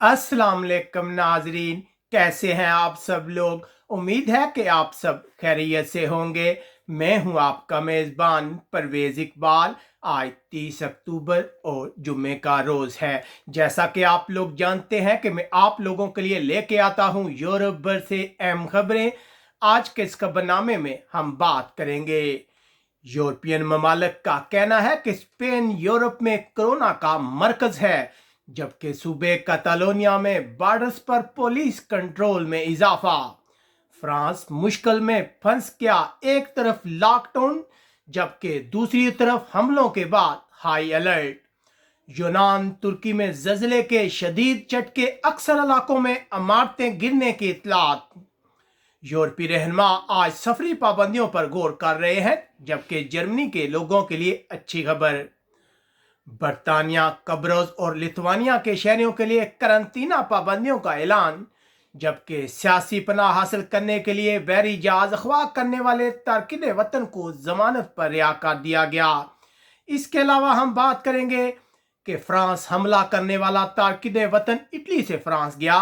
अस्सलाम वालेकुम नाजरीन, कैसे हैं आप सब लोग। उम्मीद है कि आप सब खैरियत से होंगे। मैं हूं आपका मेज़बान परवेज़ इकबाल। आज 30 अक्टूबर और जुम्मे का रोज़ है। जैसा कि आप लोग जानते हैं कि मैं आप लोगों के लिए लेके आता हूं यूरोप भर से अहम खबरें। आज के इस खबरनामे में हम बात करेंगे। यूरोपियन ममालिक का कहना है कि स्पेन यूरोप में कोरोना का मरकज है, जबकि सूबे कैटालोनिया में बॉर्डर्स पर पुलिस कंट्रोल में इजाफा। फ्रांस मुश्किल में फंस गया, एक तरफ लॉकडाउन जबकि दूसरी तरफ हमलों के बाद हाई अलर्ट। यूनान तुर्की में जल्जले के शदीद झटके, अक्सर इलाकों में इमारतें गिरने की इत्तलात। यूरोपीय रहनुमा आज सफरी पाबंदियों पर गौर कर रहे हैं, जबकि जर्मनी के लोगों के लिए अच्छी खबर। बर्तानिया, कब्रोज और लिथुआनिया के शहरियों के लिए करंतना पाबंदियों का ऐलान, जबकि सियासी पनाह हासिल करने के लिए बहरी जहाज अगवा करने वाले तारकिन वतन को जमानत पर रिहा कर दिया गया। इसके अलावा हम बात करेंगे कि फ्रांस हमला करने वाला तारकिन वतन इटली से फ्रांस गया।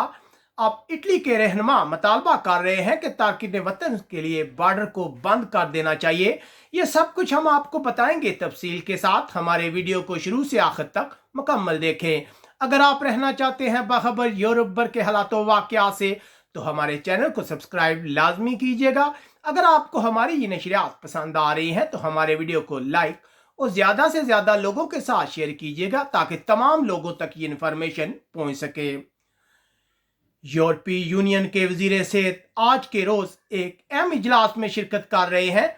अब इटली के रहनुमा मुतालबा कर रहे हैं कि तारकिन वतन के लिए बॉर्डर को बंद कर देना चाहिए। ये सब कुछ हम आपको बताएंगे तफसील के साथ। हमारे वीडियो को शुरू से आखिर तक मुकम्मल देखें। अगर आप रहना चाहते हैं बाखबर यूरोप भर के हालात वाक़यात से, तो हमारे चैनल को सब्सक्राइब लाजमी कीजिएगा। अगर आपको हमारी ये नशरियात पसंद आ रही हैं तो हमारे वीडियो को लाइक और ज़्यादा से ज़्यादा लोगों के साथ शेयर कीजिएगा, ताकि तमाम लोगों तक ये इन्फॉर्मेशन पहुँच सके। यूरोपीय यूनियन के वजीर सेहत आज के रोज एक अहम इजलास में शिरकत कर रहे हैं,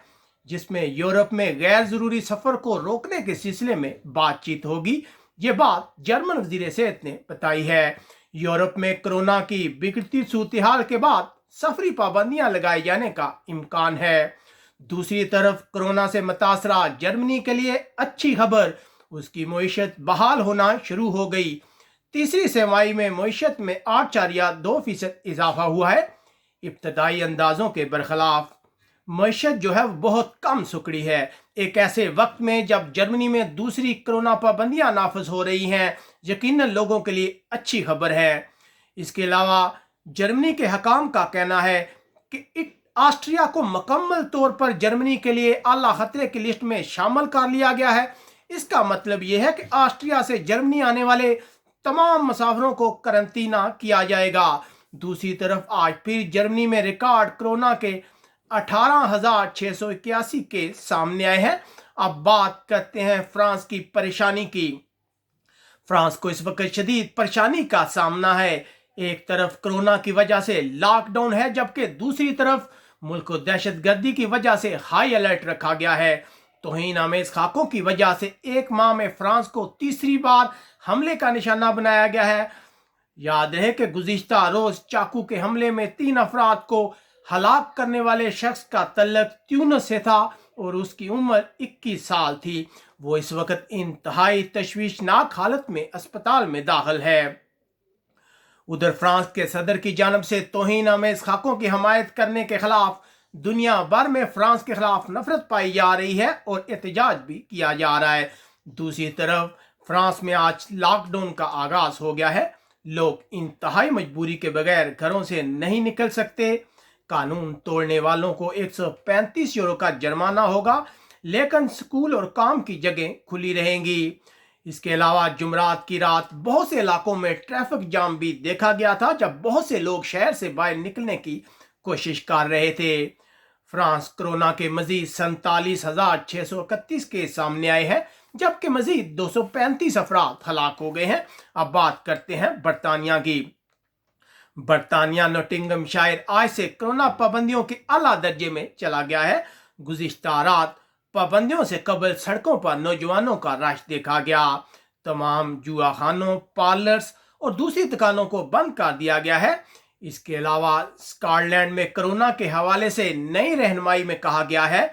जिसमें यूरोप में गैर जरूरी सफर को रोकने के सिलसिले में बातचीत होगी। ये बात जर्मन वजीर सेहत ने बताई है। यूरोप में कोरोना की बिगड़ती सूरत हाल के बाद सफरी पाबंदियां लगाए जाने का इम्कान है। दूसरी तरफ कोरोना से मुतासरा जर्मनी के लिए अच्छी खबर, उसकी मईशत बहाल होना शुरू हो गई। तीसरी तिमाही में मईशत में 8.2% इजाफा हुआ है। इब्तदाई अंदाजों के बरखिलाफ मईशत जो है वो बहुत कम सुकड़ी है। एक ऐसे वक्त में जब जर्मनी में दूसरी कोरोना पाबंदियां नाफिज हो रही हैं, यकीनन लोगों के लिए अच्छी खबर है। इसके अलावा जर्मनी के हकाम का कहना है कि ऑस्ट्रिया को मुकम्मल तौर पर जर्मनी के लिए आला खतरे की लिस्ट में शामिल कर लिया गया है। इसका मतलब यह है कि ऑस्ट्रिया से जर्मनी आने वाले तमाम मुसाफिरों को करंतना किया जाएगा। दूसरी तरफ आज फिर जर्मनी में रिकॉर्ड कोरोना के 18,681 केस सामने आए हैं। अब बात करते हैं फ्रांस की परेशानी की। फ्रांस को इस वक्त शदीद परेशानी का सामना है। एक तरफ कोरोना की वजह से लॉकडाउन है, जबकि दूसरी तरफ मुल्क को दहशतगर्दी की वजह से हाई अलर्ट रखा गया है। तौहीन आमेज खाकों की वजह से एक माह में फ्रांस को तीसरी बार हमले का निशाना बनाया गया है। याद रहे कि गुज़िश्ता रोज चाकू के हमले में 3 अफराद को हलाक करने वाले शख्स का तल्लक ट्यूनिस से था और उसकी उम्र 21 साल थी। वो इस वक्त इंतहाई तशवीशनाक हालत में अस्पताल में दाखिल है। उधर फ्रांस के सदर की जानब से तौहीन आमेज खाकों की हमायत करने के खिलाफ दुनिया भर में फ्रांस के खिलाफ नफरत पाई जा रही है और एहतजाज भी किया जा रहा है। दूसरी तरफ फ्रांस में आज लॉकडाउन का आगाज हो गया है। लोग इंतहाई मजबूरी के बगैर घरों से नहीं निकल सकते। कानून तोड़ने वालों को 135 यूरो का जुर्माना होगा, लेकिन स्कूल और काम की जगह खुली रहेंगी। इसके अलावा जुमरात की रात बहुत से इलाकों में ट्रैफिक जाम भी देखा गया था, जब बहुत से लोग शहर से बाहर निकलने की कोशिश कर रहे थे। फ्रांस कोरोना के मजीद 47,631 केस सामने आए हैं, जबकि मजीद 235 अफराद हलाक हो गए हैं। अब बात करते हैं बरतानिया की। बरतानिया नोटिंगमशायर आज से कोरोना पाबंदियों के आला दर्जे में चला गया है। गुज़िश्ता रात पाबंदियों से कबल सड़कों पर नौजवानों का रश देखा गया। तमाम जुआखानों, पार्लर्स और दूसरी दुकानों को बंद कर दिया गया है। इसके अलावा स्कॉटलैंड में कोरोना के हवाले से नई रहनुमाई में कहा गया है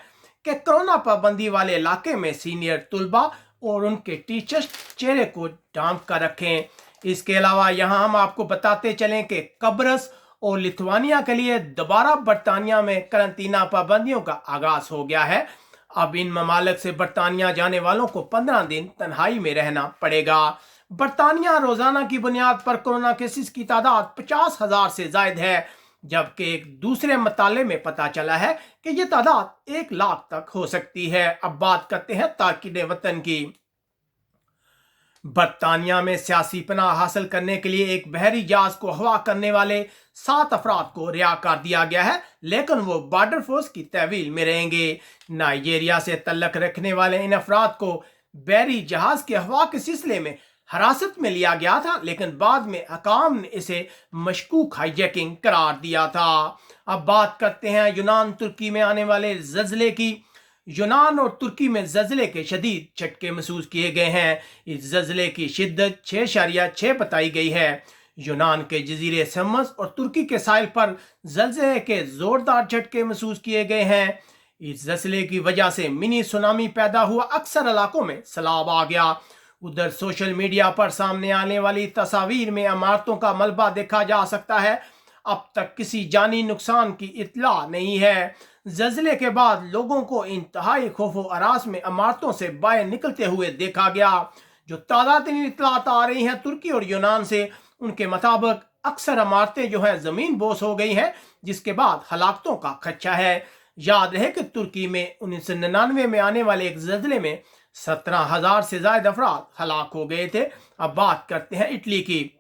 कि कोरोना पाबंदी वाले इलाके में सीनियर तुलबा और उनके टीचर्स चेहरे को ढांप कर रखें। इसके अलावा यहाँ हम आपको बताते चलें कि कब्रस और लिथुआनिया के लिए दोबारा बरतानिया में करंतना पाबंदियों का आगाज हो गया है। अब इन ममालिक से बरतानिया जाने वालों को 15 दिन तन्हाई में रहना पड़ेगा। बरतानिया रोजाना की बुनियाद पर कोरोना केसेस की तादाद 50,000 से जायद है, जबकि एक दूसरे मताले में पता चला है कि ये तादाद 1 लाख तक हो सकती है। अब बात करते हैं तारकीन वतन की। बरतानिया में सियासी पनाह हासिल करने के लिए एक बहरी जहाज को हवा करने वाले 7 अफराद को रिहा कर दिया गया है, लेकिन वो बॉर्डर फोर्स की तहवील में रहेंगे। नाइजीरिया से तल्लक रखने वाले इन अफराद को बहरी जहाज के हवा के सिलसिले में हिरासत में लिया गया था, लेकिन बाद में हकाम ने इसे मशकूक हाईजैकिंग करार दिया था। अब बात करते हैं यूनान तुर्की में आने वाले जल्जले की। यूनान और तुर्की में जल्जले के शदीद झटके महसूस किए गए हैं। इस जल्जले की शिद्दत 6.6 बताई गई है। यूनान के जजीरे समस और तुर्की के साहिल पर जल्जले के जोरदार झटके महसूस किए गए हैं। इस जल्जले की वजह से मिनी सुनामी पैदा हुआ, अक्सर इलाकों में सैलाब आ गया। उधर सोशल मीडिया पर सामने आने वाली तस्वीर में इमारतों का मलबा देखा जा सकता है। अब तक किसी जानी नुकसान की इत्तला नहीं है। जल्जले के बाद लोगों को इंतहाई खौफो हरास में इमारतों से बाहर निकलते हुए देखा गया। जो ताज़ा तरीन इत्तलात आ रही हैं तुर्की और यूनान से, उनके मुताबिक अक्सर इमारतें जो हैं ज़मीन बोस हो गई हैं, जिसके बाद हलाकतों का खदशा है। याद रहे कि तुर्की में 1999 में आने वाले एक जल्जले में 17,000 से ज्यादा अफराद हलाक हो गए थे। अब बात करते हैं इटली की।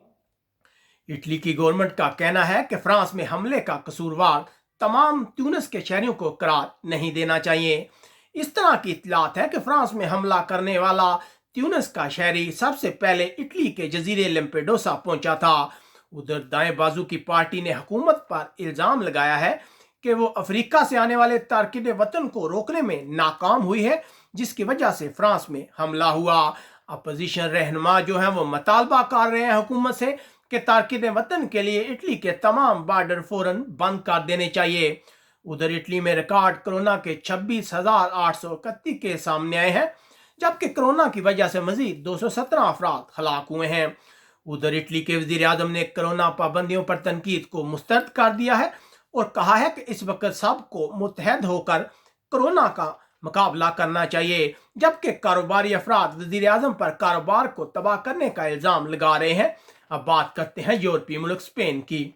इटली की गवर्नमेंट का कहना है कि फ्रांस में हमले का कसूरवार तमाम ट्यूनिस के शहरियों को करार नहीं देना चाहिए। इस तरह की इत्तलात है कि फ्रांस में हमला करने वाला ट्यूनिस का शहरी सबसे पहले इटली के जजीरे लैम्पेडोसा पहुंचा था। उधर दाएं बाजू की पार्टी ने हुकूमत पर इल्जाम लगाया है कि वो अफ्रीका से आने वाले तारकीन वतन को रोकने में नाकाम हुई है, जिसकी वजह से फ्रांस में हमला हुआ। अपोजिशन रहनुमा जो है वो मुतालबा कर रहे हैं हुकूमत से कि तारकीन वतन के लिए इटली के तमाम बॉर्डर फौरन बंद कर देने चाहिए। उधर इटली में रिकॉर्ड कोरोना के 26,831 केस सामने आए हैं, जबकि कोरोना की वजह से मजीद 217 अफराद हलाक हुए हैं। उधर इटली के वजीर आजम ने कोरोना पाबंदियों पर तनकीद को मुस्तरद कर दिया है और कहा है कि इस वक्त सबको मुत्तहद होकर कोरोना का मुकाबला करना चाहिए, जबकि कारोबारी अफराद वजीर आजम पर कारोबार को तबाह करने का इल्जाम लगा रहे हैं। अब बात करते हैं यूरोपीय मुल्क स्पेन की।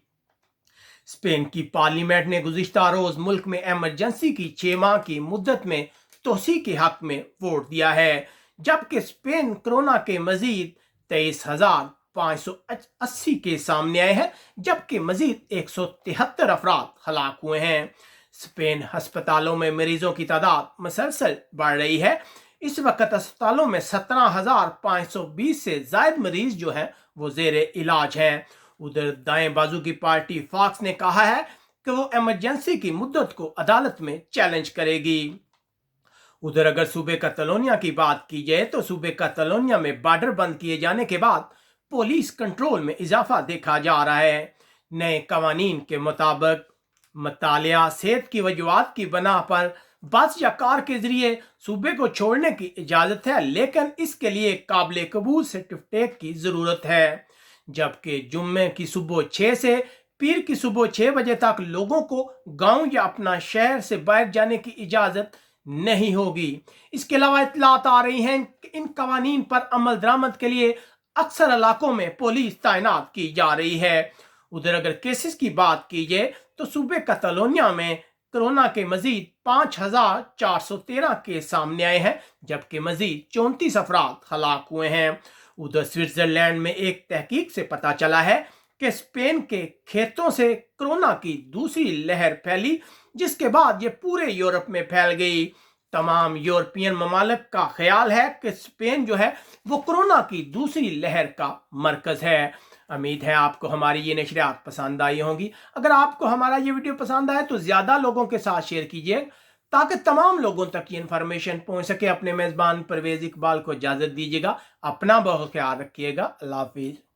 स्पेन की पार्लियामेंट ने गुज़िश्ता रोज मुल्क में एमरजेंसी की 6 माह की मुद्दत में तोसी के हक में वोट दिया है, जबकि स्पेन कोरोना के मजीद 23,580 केस सामने आए हैं, जबकि मजीद 173 अफराद हलाक हुए हैं। स्पेन अस्पतालों में मरीजों की तादाद मुसलसल बढ़ रही है। इस वक्त अस्पतालों में 17,520 से ज्यादा मरीज जो हैं वो जेर इलाज हैं। उधर दाएं बाजू की पार्टी फॉक्स ने कहा है कि वो इमरजेंसी की मुद्दत को अदालत में चैलेंज करेगी। उधर अगर सूबे कैटलोनिया की बात की जाए तो सूबे कैटलोनिया में बॉर्डर बंद किए जाने के बाद पुलिस कंट्रोल में इजाफा देखा जा रहा है। नए कवानीन के मुताबिक मुतालिया सेहत की वजूहात की बना पर बस या कार के जरिए सूबे को छोड़ने की इजाजत है, लेकिन इसके लिए काबिल कबूल सर्टिफिकेट की जरूरत है। जबकि जुम्मे की सुबह 6 से पीर की सुबह 6 बजे तक लोगों को गांव या अपना शहर से बाहर जाने की इजाजत नहीं होगी। इसके अलावा इत्तलात आ रही हैं कि इन कवानीन पर अमल दरामद के लिए अक्सर इलाकों में पुलिस तैनात की जा रही है। उधर अगर केसेस की बात की जाए तो सूबे कैटलोनिया में कोरोना के मजीद 5,413 केस सामने आए हैं, जबकि मजीद 34 अफराद हलाक हुए हैं। उधर स्विट्जरलैंड में एक तहकीक से पता चला है कि स्पेन के खेतों से कोरोना की दूसरी लहर फैली, जिसके बाद ये पूरे यूरोप में फैल गई। तमाम यूरोपियन ममालिक का ख्याल है कि स्पेन जो है वो कोरोना की दूसरी लहर का मरकज है। उम्मीद है आपको हमारी ये नशरियात पसंद आई होंगी। अगर आपको हमारा ये वीडियो पसंद आए तो ज़्यादा लोगों के साथ शेयर कीजिए ताकि तमाम लोगों तक ये इन्फॉर्मेशन पहुंच सके। अपने मेज़बान परवेज़ इकबाल को इजाज़त दीजिएगा। अपना बहुत ख्याल रखिएगा। अल्लाह हाफिज़।